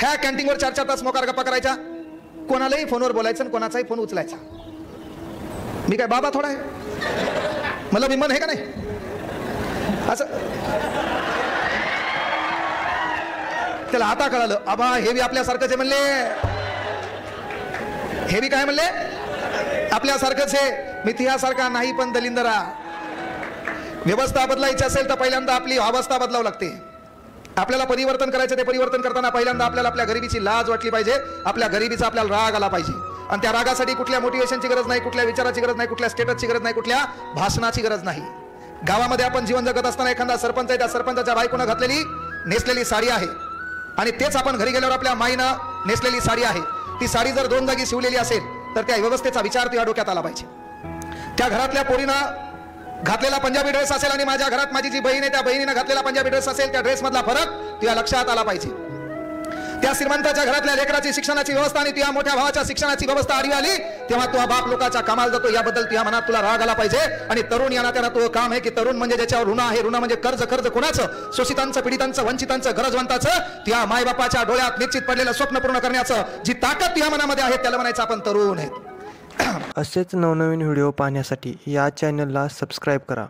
ह्या कॅन्टीनवर 4-4 तास मोकार गप्पा करायच्या, कोणालाही फोनवर बोलायचं आणि कोणाचाही फोन उचलायचा. मी काय बाबा थोडा आहे, मला विमान आहे का नाही असं. त्याला आता कळालं, आबा हे बी आपल्यासारखंच आहे म्हणले, हे बी काय म्हणले आपल्यासारखंच आहे. मिथियासारखा नाही पण दलिंदरा. व्यवस्था बदलायची असेल तर पहिल्यांदा आपली अवस्था बदलावं लागते. आपल्याला परिवर्तन करायचं, ते परिवर्तन करताना पहिल्यांदा आपल्याला आपल्या गरिबीची लाज वाटली पाहिजे, आपल्या गरिबीचा आपल्याला राग आला पाहिजे. आणि त्या रागासाठी कुठल्या मोटिवेशनची गरज नाही, कुठल्या विचाराची गरज नाही, कुठल्या स्टेटसची गरज नाही, कुठल्या भाषणाची गरज नाही. गावामध्ये आपण जीवन जगत असताना एखादा सरपंच आहे, त्या सरपंचाच्या बायकोनं घातलेली नेसलेली साडी आहे आणि तेच आपण घरी गेल्यावर आपल्या माईनं नेसलेली साडी आहे. ती साडी जर 2 जागी शिवलेली असेल तर त्या व्यवस्थेचा विचार तुझ्या डोक्यात आला पाहिजे. त्या घरातल्या पोरीनं घातलेला पंजाबी ड्रेस असेल आणि माझ्या घरात माझी जी बहीण आहे त्या बहिणीनं घातलेला पंजाबी ड्रेस असेल, त्या ड्रेस मधला फरक तुझ्या लक्षात आला पाहिजे. त्या श्रीमंताच्या घरातल्या लेकराची शिक्षणाची व्यवस्था आणि तुझ्या मोठ्या भावाच्या शिक्षणाची व्यवस्था आडवी आली तेव्हा तुझा बाप लोकांच्या कामाला जातो, याबद्दल तुझ्या मनात तुला राग आला पाहिजे. आणि तरुण या नात्यानं तुझं काम आहे की तरुण म्हणजे ज्याच्यावर ऋण आहे, ऋण म्हणजे कर्ज, कर्ज कोणाचं, शोषितांचं, पीडितांचं, वंचितांचं, गरजवंताचं. तुझ्या मायबापाच्या डोळ्यात निश्चित पडलेलं स्वप्न पूर्ण करण्याचं जी ताकद तुझ्या मनामध्ये आहे त्याला म्हणायचं आपण तरुण आहेत. असेच नवनवीन व्हिडिओ पाहण्यासाठी या चॅनलला सबस्क्राईब करा.